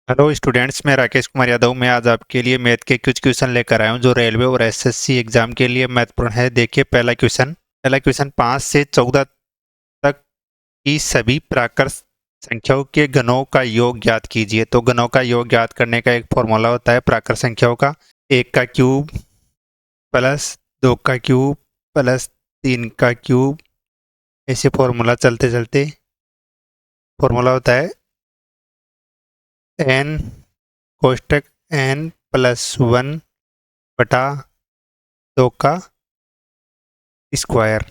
Hello students, मैं राकेश कुमार यादव। मैं आज आपके लिए मैथ के कुछ क्वेश्चन लेकर आया हूं जो रेलवे और एसएससी एग्जाम के लिए महत्वपूर्ण है। देखिए पहला क्वेश्चन 5 से 14 तक की सभी प्राकृत संख्याओं के घनों का योग ज्ञात कीजिए। तो घनों का योग ज्ञात करने का एक फॉर्मूला होता है प्राकृत संख्याओं का। 1 का क्यूब प्लस 2 का क्यूब प्लस 3 का क्यूब, ऐसे फॉर्मूला चलते चलते फॉर्मूला होता है n कोष्टक n+1 बटा 2 का स्क्वायर।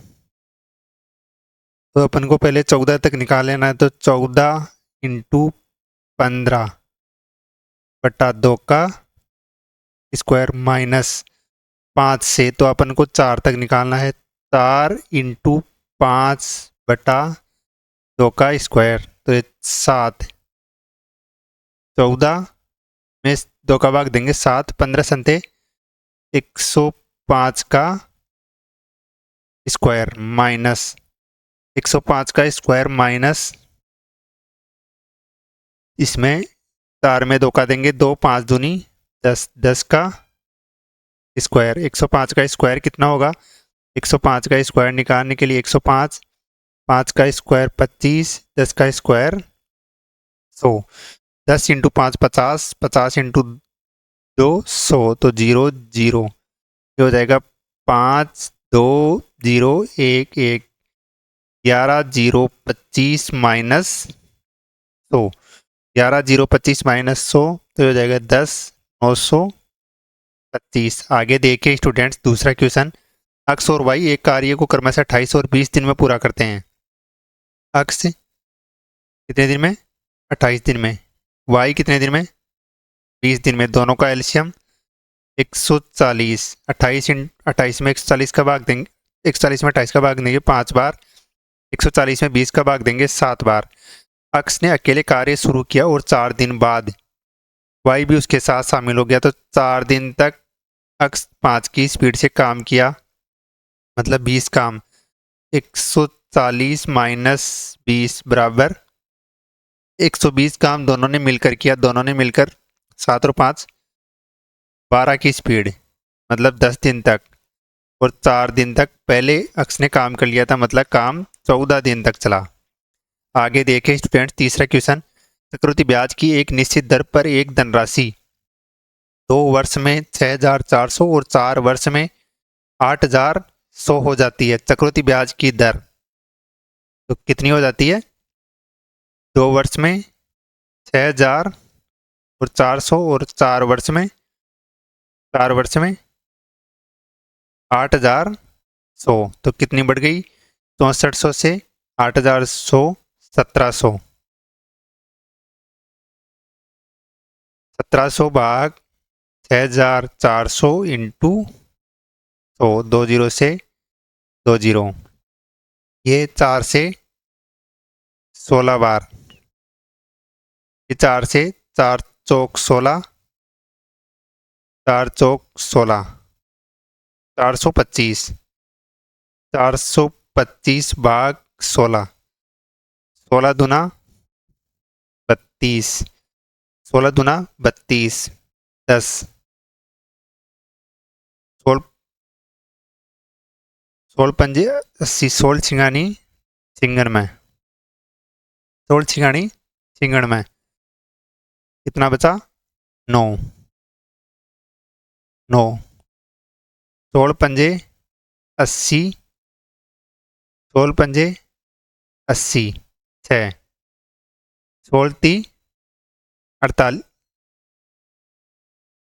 तो अपन को पहले 14 तक निकाल लेना है। तो 14 इंटू 15 बटा 2 का स्क्वायर माइनस 5 से तो अपन को 4 तक निकालना है। 4 इंटू 5 बटा 2 का स्क्वायर, तो ये 7। 14 में 2 का भाग देंगे 7, 15 संते 105 का स्क्वायर माइनस 105 का स्क्वायर माइनस इसमें 4 में 2 का देंगे 2, 5 दूनी 10, 10 का स्क्वायर। 105 का स्क्वायर कितना होगा? 105 का स्क्वायर निकालने के लिए 105, 5 का स्क्वायर 25, 10 का स्क्वायर 100। 10 इंटू 5 50, 50 इंटू 2 100, तो 0 0 ये हो जाएगा 5 2 0 1 1। 11 0 25 माइनस 100, 11 0 25 माइनस 100 तो हो जाएगा 10 925। आगे देखिए स्टूडेंट्स दूसरा क्वेश्चन। अक्स और वाई एक कार्य को क्रमशः 28 और 20 दिन में पूरा करते हैं। अक्स कितने दिन में? 28 दिन में। वाई कितने दिन में? 20 दिन में। दोनों का एलसीएम 140। 28 में 140 का भाग देंगे, 140 में 28 का भाग देंगे 5 बार, 140 में 20 का भाग देंगे 7 बार। अक्स ने अकेले कार्य शुरू किया और 4 दिन बाद वाई भी उसके साथ शामिल हो गया। तो 4 दिन तक अक्स 5 की स्पीड से काम किया, मतलब 20 काम। 140 माइनस 20 बराबर 120 काम दोनों ने मिलकर किया। दोनों ने मिलकर 7 और 5 12 की स्पीड, मतलब 10 दिन तक। और 4 दिन तक पहले अक्स ने काम कर लिया था, मतलब काम 14 दिन तक चला। आगे देखें स्टूडेंट तीसरा क्वेश्चन। चक्रवृद्धि ब्याज की एक निश्चित दर पर एक धनराशि 2 वर्ष में 6400 और 4 वर्ष में 8100 हो जाती है। चक्रवृद्धि ब्याज की दर तो कितनी हो जाती है? 2 वर्ष में 6000 और 400 और 4 वर्ष में 8100, तो कितनी बढ़ गई? 6400 से 8100 1700। 1700 भाग 6400 इंटू 100, 2 जीरो से 2 जीरो, ये 4 से 16 बार, ये 4 से 4 चौक 16, 4 चौक 16, 425। 425 भाग 16, 16 दूना 32, 16 दूना 32, 10, 16 पंजे 80, 16 छिंगानी छिंगन में, 16 छिंगानी छिंगन में कितना बचा? 9, 9। 16 पंजे 80, 16 पंजे 80, 6, 16 ती 48,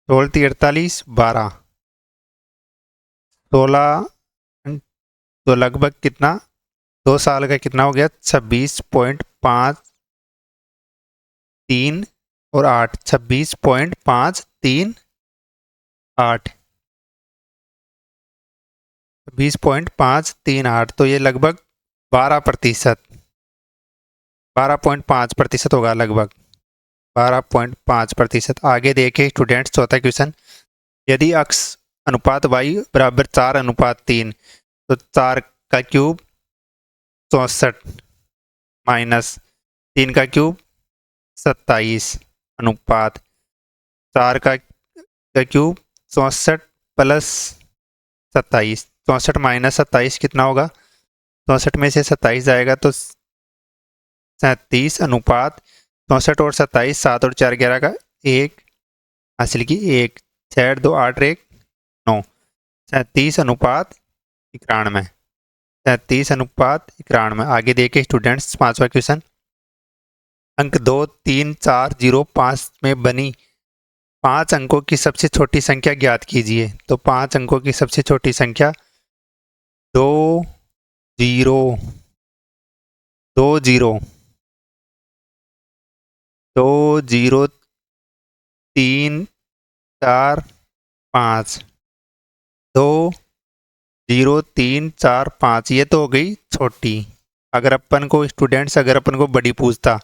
16 ती 48, 12, 16 तो लगभग कितना? 2 साल का कितना हो गया? 26.53 और 8, 26.538, 26.538, तो ये लगभग 12%, 12.5% होगा लगभग, 12.5%। आगे देखें स्टूडेंट्स चौथा क्वेश्चन। यदि अक्स अनुपात y बराबर 4:3, तो 4 का क्यूब 64 माइनस 3 का क्यूब 27, अनुपात 4 का क्यूब 64 प्लस 27, 64 माइनस 27 कितना होगा? 64 में से 27 जाएगा तो 37 अनुपात 64 और 27, 7 और 4 11 का 1 हासिल की 1, 6 2 8 1 9, 37 अनुपात 91, 37 अनुपात 91। आगे देखिए स्टूडेंट्स, 5वां क्वेश्चन। अंक 2 3 4 0 5 में बनी 5 अंकों की सबसे छोटी संख्या ज्ञात कीजिए। तो 5 अंकों की सबसे छोटी संख्या 2 0 2 0 2 0 3 4 5 2 0 3 4 5, ये तो हो गई छोटी। अगर अपन को स्टूडेंट्स, अगर अपन को बड़ी पूछता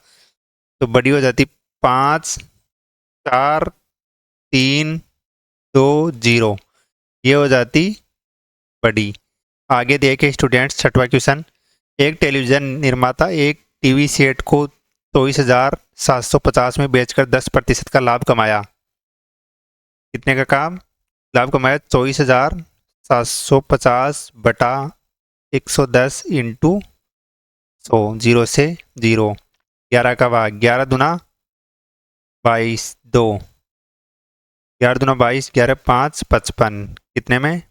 तो बड़ी हो जाती 5 4 3 2 0, ये हो जाती बड़ी। आगे देखे स्टूडेंट्स, 6वां क्वेश्चन। एक टेलीविजन निर्माता एक टीवी सेट को 24,750 में बेचकर 10% का लाभ कमाया। कितने का काम लाभ कमाया? 24,750 बटा 110 इंटू 100, 0 से 0, 11 का भाग 11 दुना 22 2, 11 दुना 22, 11 5 55, कितने में?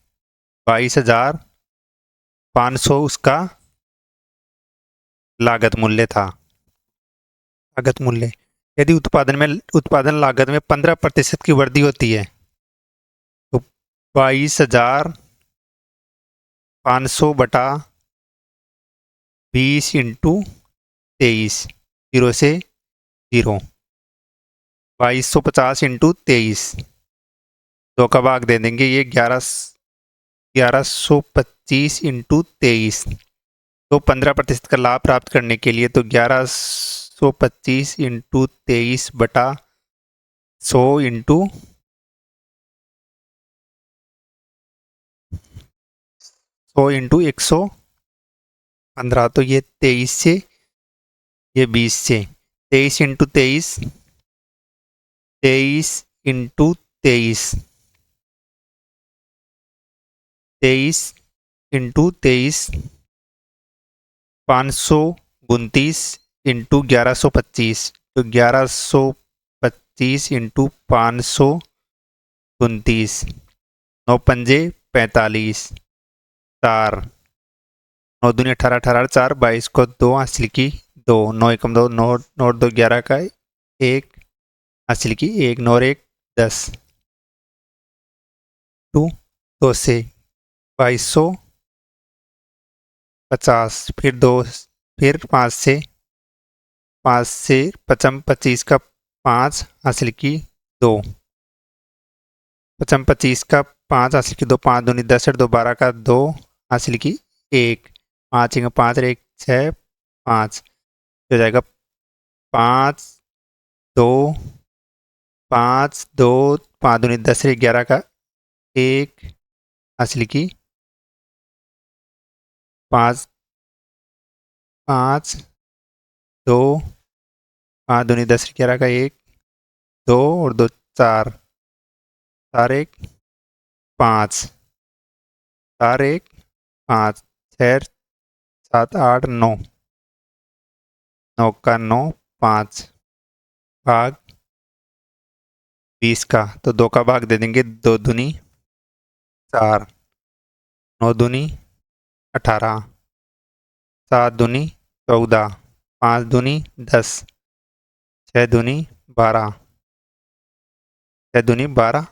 22,500 उसका लागत मूल्य था। लागत मूल्य, यदि उत्पादन लागत में 15% की वृद्धि होती है तो 22,500 बटा 20 इंटू 23, 0 से 0, 2250 इंटू 23, 2 का भाग दे देंगे, ये 1125 इंटू 23। तो 15% का लाभ प्राप्त करने के लिए तो 1125 इंटू 23 बटा 100 इंटू 115, तो ये 23 से, ये 20 से, 23 इंटू 23, 23 इंटू 23, 23 इंटू 23, 529 इंटू 1125, तो 1125 इंटू 529, 9 पंजे 45, 4, 9 दूनी 18, 18 4, 22 को 2 हासिल की 2, 9 एकम 2, 9 9 2 11 का 1 हासिल की 1, 9 और 1 10, 2 से 2250, फिर 2, फिर 5 से 25 का 5 हासिल की 2, 25 का 5 हासिल की 2, 5 दूनी 10 2 12 का 2 हासिल की 1, 5 5 1 6 5, हो जाएगा 5 2 5 2, 5 दूनी 10 11 का 1 हासिल की 5 5 2, 5 दूनी 10 11 का 1 2 और 2 4, 4 1 5, 4 1 5, 6 7 8 9, 9 का 9 5 भाग 20 का, तो 2 का भाग दे देंगे, 2 दूनी 4, 9 दूनी 18, 7 दूनी 14, 5 दूनी 10, 6 दूनी 12, 6 दूनी 12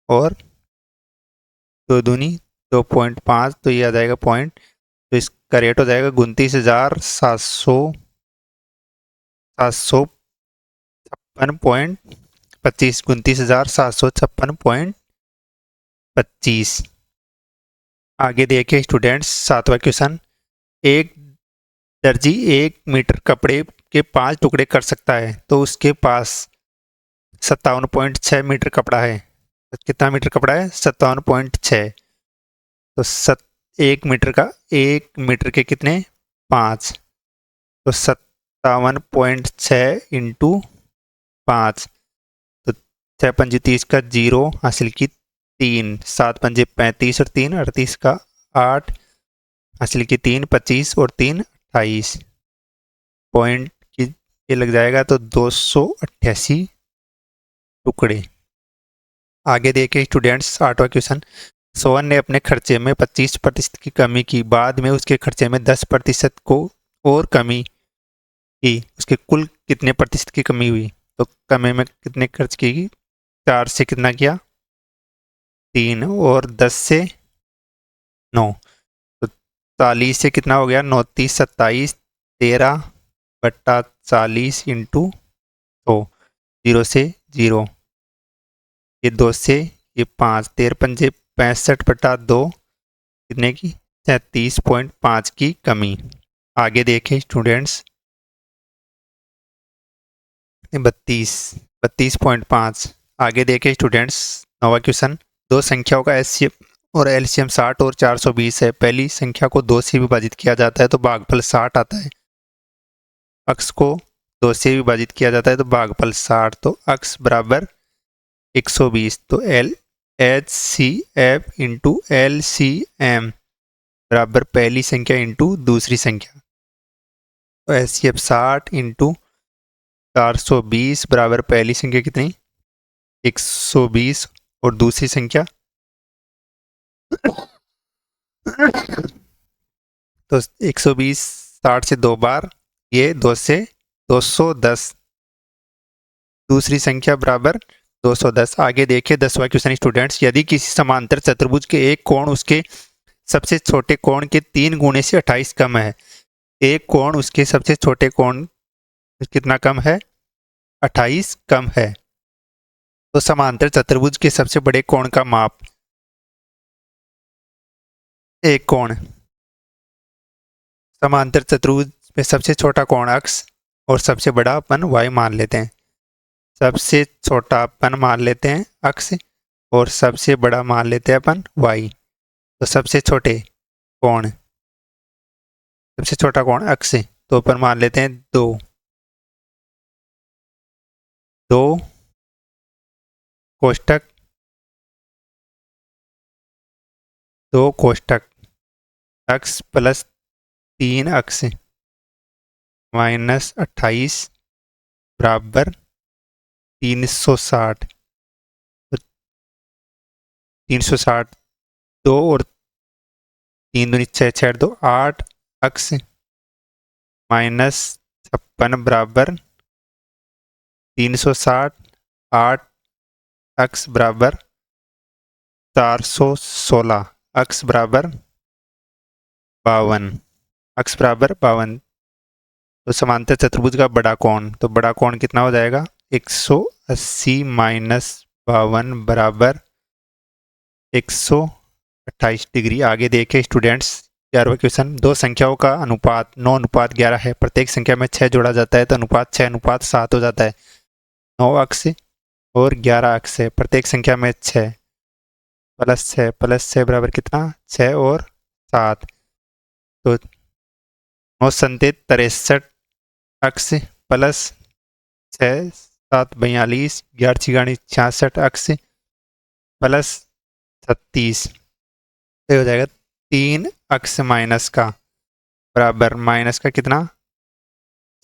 और 2 दूनी 2.5, तो ये आ जाएगा पॉइंट। तो इसका रेट हो जाएगा 29,756.25, 29,756.25। आगे देखिए स्टूडेंट्स, 7वां क्वेश्चन। एक दर्जी 1 मीटर कपड़े के 5 टुकड़े कर सकता है, तो उसके पास 57.6 मीटर कपड़ा है। तो कितना मीटर कपड़ा है? 57.6। तो 1 मीटर का, 1 मीटर के कितने? 5, तो 57.6 इंटू 5, 6 पंजे 30 का 0 हासिल की 3, 7 पंजे 35 और 3 38 का 8 हासिल की 3, 25 और 3 28 पॉइंट की ये लग जाएगा तो 288 टुकड़े। आगे देखे स्टूडेंट्स 8वां क्वेश्चन। सोहन ने अपने खर्चे में 25% की कमी की, बाद में उसके खर्चे में 10% को और कमी की, उसके कुल कितने प्रतिशत की कमी हुई? तो कमी में कितने खर्च की? 4 से कितना किया? 3 और 10 से 9, तो 40 से कितना हो गया? 9 30 27 13/40 इंटू 2, 0 से 0, ये 2 से ये 5, 13 पंजे 65/2 कितने की? 33.5 की कमी। आगे देखें स्टूडेंट्स 32.5। आगे देखें स्टूडेंट्स 9वां क्वेश्चन। दो संख्याओं का एचसीएफ और एलसीएम 60 और 420 है। पहली संख्या को 2 से विभाजित किया जाता है तो भागफल 60 आता है। अक्स को 2 से विभाजित किया जाता है तो भागफल 60, तो अक्स बराबर 120, तो L H C F into L C M बराबर पहली संख्या इंटू दूसरी संख्या, तो एच सी एफ 60 इंटू 420 बराबर पहली संख्या कितनी? 120 और दूसरी संख्या तो 120 60 से 2 बार, ये 2 से 210, दूसरी संख्या बराबर 210। आगे देखिए 10वां क्वेश्चन स्टूडेंट्स। यदि किसी समांतर चतुर्भुज के एक कोण उसके सबसे छोटे कोण के 3 गुणे से 28 कम है, एक कोण उसके सबसे छोटे कोण कितना कम है? 28 कम है, तो समांतर चतुर्भुज के सबसे बड़े कोण का माप। एक कोण समांतर चतुर्भुज में सबसे छोटा कोण अक्स और सबसे बड़ा अपन वाई मान लेते हैं। सबसे छोटा अपन मान लेते हैं अक्स और सबसे बड़ा मान लेते हैं अपन वाई। तो सबसे छोटे कोण, सबसे छोटा कोण अक्स, तो अपन मान लेते हैं 2 कोष्टक 2 कोष्टक अक्स प्लस 3 अक्स माइनस 28 बराबर 360, तो 360 2 और 3 दूनी 6 6 2 8 अक्स माइनस 56 बराबर 360, 8 अक्स बराबर 416, अक्स बराबर 52, अक्स बराबर 52। तो समांतर चतुर्भुज का बड़ा कोण, तो बड़ा कोण कितना हो जाएगा? 180 माइनस 52 बराबर 128 डिग्री। आगे देखें स्टूडेंट्स 11वां क्वेश्चन। दो संख्याओं का अनुपात 9:11 है। प्रत्येक संख्या में 6 जोड़ा जाता है तो अनुपात 6:7 हो जाता है। 9 अक्स और 11 अक्स है। प्रत्येक संख्या में 6 प्लस 6 बराबर कितना? 6 और 7, तो 9 संतेत 63 अक्स प्लस 6 7 42, 11 छिगानी 66 अक्स प्लस 36, तो हो जाएगा 3 अक्स माइनस का बराबर माइनस का कितना?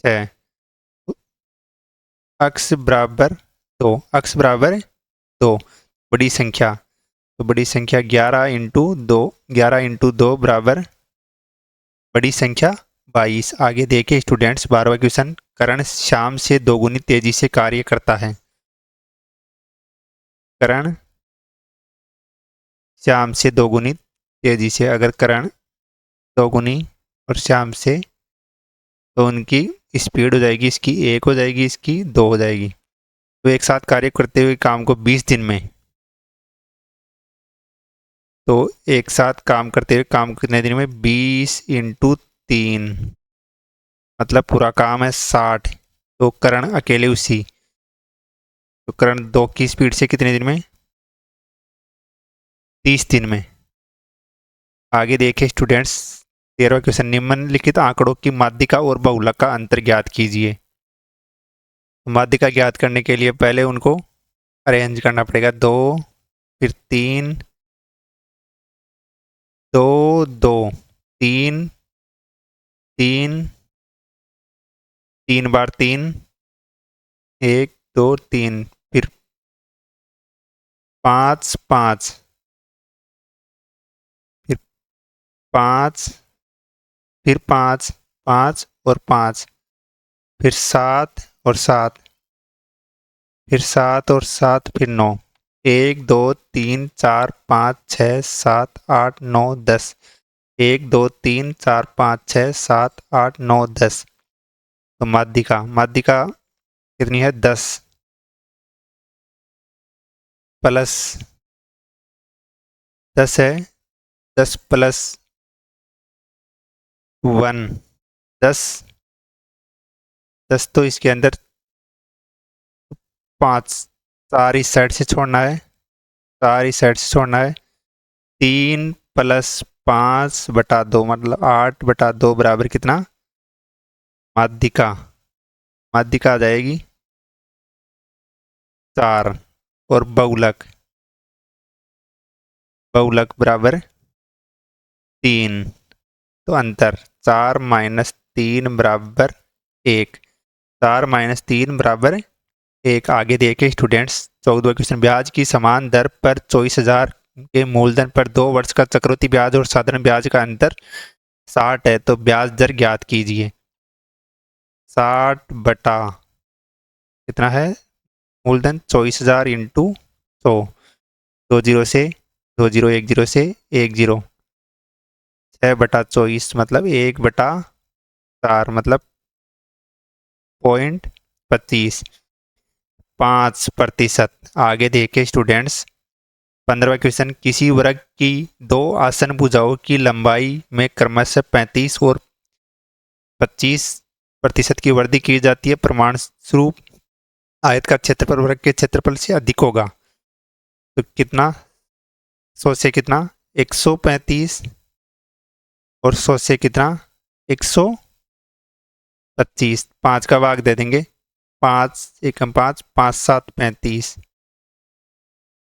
6, अक्स बराबर 2, अक्स बराबर 2। बड़ी संख्या, तो बड़ी संख्या 11 इंटू 2, 11 इंटू 2 बराबर बड़ी संख्या 22। आगे देखे स्टूडेंट्स 12वां क्वेश्चन। करण शाम से 2 गुनी तेजी से कार्य करता है। करण शाम से 2 गुनी तेजी से, अगर करण 2 गुनी और शाम से, तो उनकी स्पीड हो जाएगी, इसकी 1 हो जाएगी, इसकी 2 हो जाएगी। तो एक साथ कार्य करते हुए काम को 20 दिन में, तो एक साथ काम करते हुए काम कितने दिन में? 20 इंटू 3, मतलब पूरा काम है 60। तो करण अकेले उसी, तो करण 2 की स्पीड से कितने दिन में? 30 दिन में। आगे देखें स्टूडेंट्स 13वां क्वेश्चन। निम्नलिखित आंकड़ों की माध्यिका और बहुलक का अंतर ज्ञात कीजिए। माध्यिका ज्ञात करने के लिए पहले उनको अरेंज करना पड़ेगा। 2 फिर 3, 2 2 3 3 3 बार 3, 1 2 3, फिर 5 5, फिर 5, फिर 5 5 और 5, फिर 7 और 7, फिर 7 और 7, फिर 9, 1 2 3 4 5 6 7 8 9 10, 1 2 3 4 5 6 7 8 9 10। तो माध्यिका माध्यिका कितनी है? 10 प्लस 10 है, 10 प्लस 1, 10 10 तो इसके अंदर 5, सारी साइड से छोड़ना है, सारी साइड से छोड़ना है। 3 प्लस 5 बटा 2 मतलब 8 बटा 2 बराबर कितना? माध्यिका माध्यिका आ जाएगी 4। और बहुलक बहुलक बराबर 3। तो अंतर 4 माइनस 3 बराबर 1, 4 माइनस 3 बराबर 1। आगे देखे स्टूडेंट्स 14वां क्वेश्चन, ब्याज की समान दर पर 24,000 के मूलधन पर 2 वर्ष का चक्रवृद्धि ब्याज और साधारण ब्याज का अंतर 60 है, तो ब्याज दर ज्ञात कीजिए। 60 बटा कितना है? मूलधन 24,000 इंटू 100, 2 जीरो से 2 जीरो, 1 जीरो से 1 जीरो, 6 बटा 24 मतलब 1 बटा 4 मतलब 0.25, 5%। आगे देखे स्टूडेंट्स 15वां क्वेश्चन, किसी वर्ग की 2 आसन भुजाओं की लंबाई में क्रमशः 35 और 25% की वृद्धि की जाती है, प्रमाण स्वरूप आयत का क्षेत्रफल वर्ग के क्षेत्रफल से अधिक होगा। तो कितना? 100 से कितना? 135 और 100 से कितना? 125। 5 का भाग दे देंगे, 5 एकम 5, 5 7 35,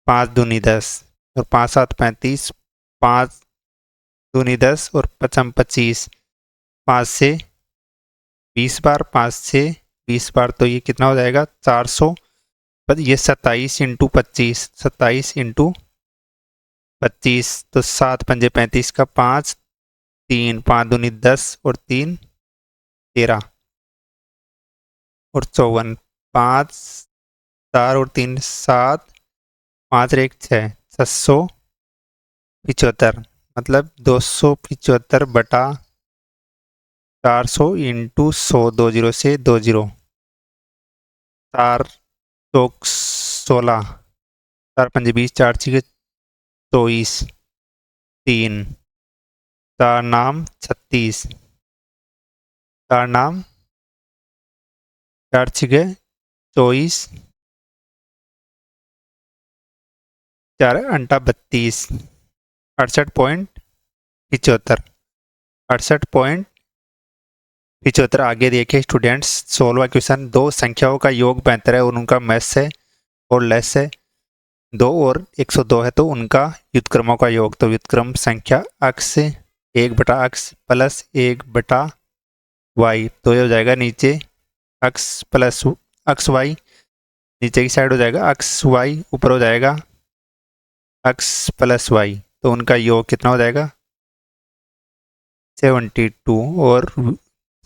5 दूनी 10 और 5 7 35, 5 दूनी 10 और 5 25, 5 से 20 बार, 5 से 20 बार, तो ये कितना हो जाएगा? 400। ये 27 इंटू 25, 27 इंटू 25, तो 7 पंजे 35 का 5, 3 5 दूनी 10 और 3 13 और 54, 5 4 और 3 7, 5 और 1 6, 775 मतलब 275 बटा 400 इंटू 100, 2 जीरो से 2 जीरो, 4 चौक 16, 4 पंजे 20, 4 छः 24, 3 4 नाम 36, 4 नाम 4 छः 24, 4 अंटा 32, 68.75, 68.75। आगे देखिए स्टूडेंट्स 16वां क्वेश्चन, दो संख्याओं का योग 72 है और उनका मैस है और लेस है, 2 और 102 है, तो उनका व्युत्क्रमों का योग। तो व्युत्क्रम संख्या अक्ष 1 बटा अक्ष प्लस 1 बटा वाई, तो ये हो जाएगा नीचे अक्ष प्लस अक्ष वाई, नीचे की साइड हो जाएगा अक्ष वाई, ऊपर हो जाएगा अक्ष प्लस वाई, तो उनका योग कितना हो जाएगा? 72। और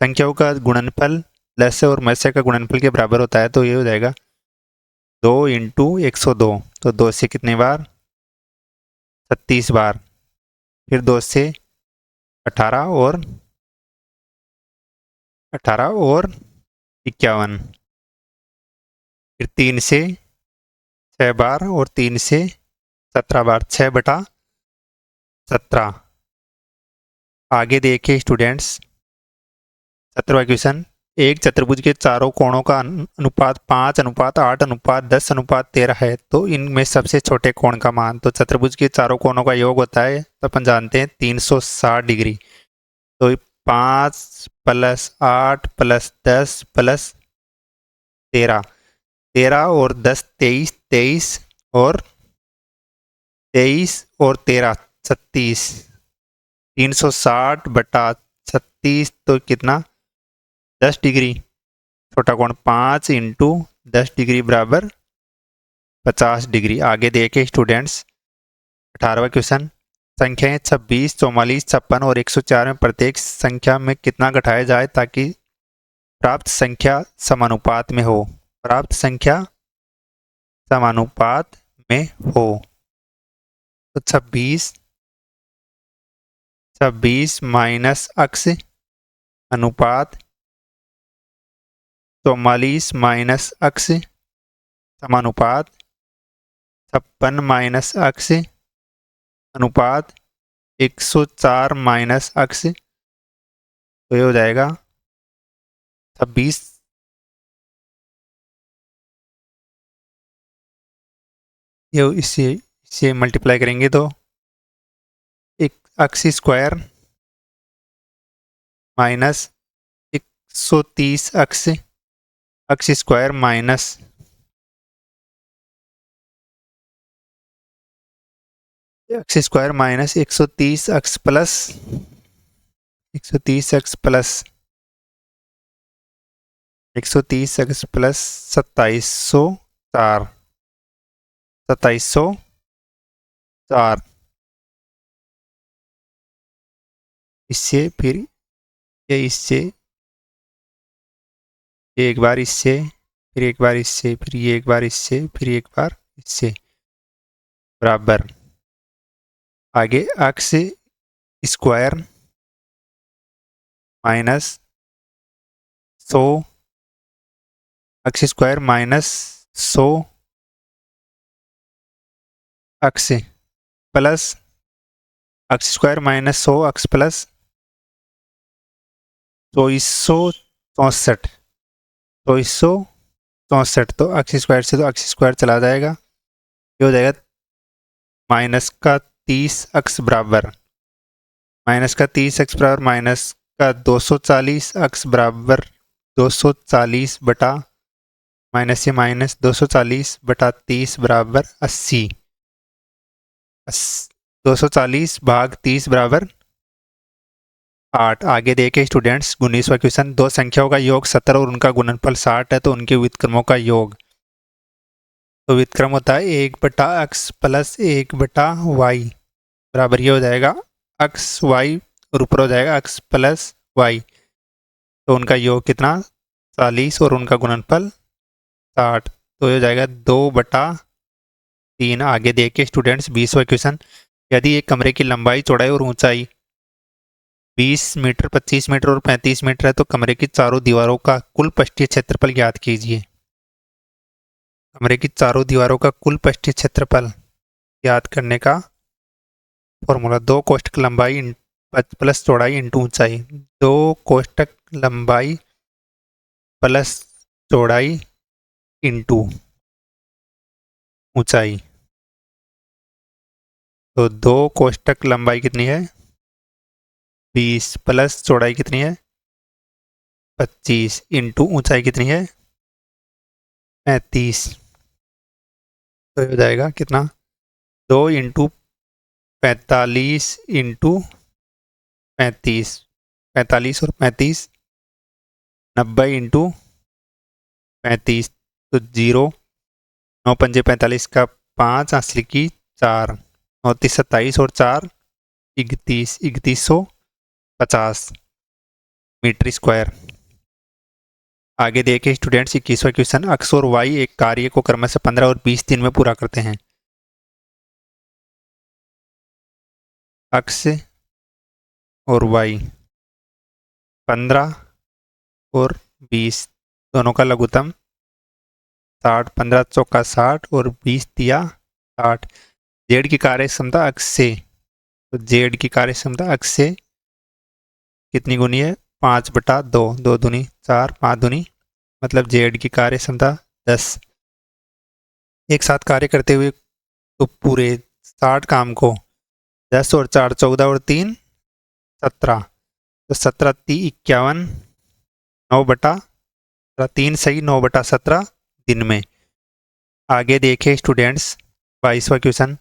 संख्याओं का गुणनफल लस्य और मत्स्य का गुणनफल के बराबर होता है, तो ये हो जाएगा 2 इंटू 102, तो 2 से कितने बार? 36 बार, फिर 2 से 18 और 51, फिर 3 से 6 बार और 3 से 17 बार, 6 बटा 17। आगे देखिए स्टूडेंट्स 17वां क्वेश्चन, एक चतुर्भुज के चारों कोणों का अनुपात 5 अनुपात 8 अनुपात 10 अनुपात 13 है, तो इनमें सबसे छोटे कोण का मान। तो चतुर्भुज के चारों कोणों का योग होता है, तो अपन जानते हैं 360 डिग्री। तो 5 प्लस 8 प्लस 10 प्लस 13, 13 और 10 23, 23 और 13 36, 360 बटा 36 तो कितना 10 डिग्री। छोटा कोण 5 इंटू 10 डिग्री बराबर 50 डिग्री। आगे देखे स्टूडेंट्स 18वां क्वेश्चन, संख्याएं 26, 44, 56 और 104 में प्रत्येक संख्या में कितना घटाया जाए ताकि प्राप्त संख्या समानुपात में हो। प्राप्त संख्या समानुपात में हो तो 26 माइनस अक्स अनुपात 44 माइनस अक्स समानुपात 56 माइनस अक्स अनुपात 104 माइनस अक्स, तो ये हो जाएगा 26, ये इससे मल्टीप्लाई करेंगे तो एक अक्स स्क्वायर माइनस 130 अक्स स्क्वायर माइनस 130 अक्स प्लस 130 अक्स प्लस 130 अक्स प्लस 2704 इससे फिर ये इससे एक बार इससे फिर एक बार इससे फिर ये एक बार इससे फिर एक बार इससे बराबर। आगे अक्स स्क्वायर माइनस 100 अक्स स्क्वायर माइनस 100 अक्स प्लस अक्स स्क्वायर माइनस 100 अक्स प्लस 2464 तो अक्स स्क्वायर से तो अक्स स्क्वायर चला जाएगा, ये हो जाएगा माइनस का 30 अक्स बराबर माइनस का 240 अक्स बराबर 240 बटा माइनस से माइनस 240 बटा 30 बराबर 80, 240 भाग 30 बराबर 8। आगे देखे स्टूडेंट्स 19वां क्वेश्चन, दो संख्याओं का योग 70 और उनका गुणनफल 60 है तो उनके व्युत्क्रमों का योग। तो व्युत्क्रम होता है 1 बटा एक्स प्लस 1 बटा वाई बराबर ये हो जाएगा एक्स वाई और ऊपर हो जाएगा एक्स प्लस वाई, तो उनका योग कितना 40 और उनका गुणनफल 60, तो ये हो जाएगा 2 बटा 3। आगे देखे स्टूडेंट्स 20वां क्वेश्चन, यदि एक कमरे की लंबाई चौड़ाई और ऊंचाई 20 मीटर 25 मीटर और 35 मीटर है तो कमरे की चारों दीवारों का कुल पृष्ठीय क्षेत्रफल ज्ञात कीजिए। कमरे की चारों दीवारों का कुल पृष्ठीय क्षेत्रफल ज्ञात करने का फॉर्मूला 2 कोष्ठक लंबाई प्लस चौड़ाई इंटू ऊंचाई। 2 कोष्ठक लंबाई प्लस चौड़ाई इंटू ऊंचाई, तो 2 कोष्ठक लंबाई कितनी है 20 प्लस चौड़ाई कितनी है 25 इंटू ऊंचाई कितनी है 35, तो हो जाएगा कितना 2 इंटू 45 इंटू 35, 45 और 35 90 इंटू 35, तो 0 9 पंजे 45 का 5 असली की 4 9 30 27 और 4 31 3150 मीटर स्क्वायर। आगे देखे स्टूडेंट्स 21वां क्वेश्चन, अक्स और वाई एक कार्य को क्रमशः 15 और 20 दिन में पूरा करते हैं। अक्स और वाई 15 और 20 दोनों का लघुत्तम 60, 15 चौका 60 और 20 दिया 60। जेड की कार्य क्षमता अक्स से, तो जेड की कार्य क्षमता अक्स से कितनी गुनी है 5 बटा 2, 2 दूनी 4 5 दूनी मतलब जेड की कार्य क्षमता 10। एक साथ कार्य करते हुए तो पूरे 60 काम को 10 और 4 14 और 3 17, तो 17 3 51 9 बटा 3 सही 9 बटा 17 दिन में। आगे देखिए स्टूडेंट्स, 22वां क्वेश्चन।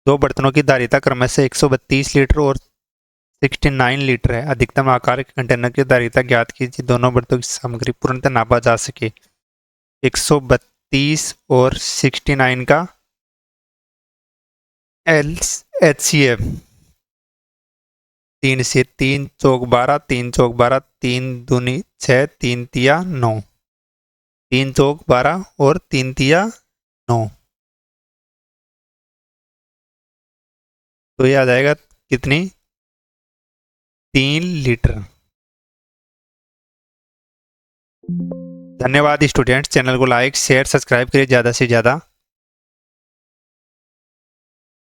दो बर्तनों की धारिता क्रमशः 132 लीटर और 69 लीटर है। अधिकतम आकार के कंटेनर की धारिता ज्ञात कीजिए, दोनों बर्तनों की सामग्री पूर्णतः नापा जा सके। 132 और 69 का HCF, 3 से 3 चौक 12, 3 चौक 12, 3 दूनी 6, 3 तिया 9, 3 चौक 12 और 3 तिया 9, तो ये आ जाएगा कितनी, 3 लीटर। धन्यवाद स्टूडेंट्स, चैनल को लाइक शेयर सब्सक्राइब करिए ज़्यादा से ज़्यादा।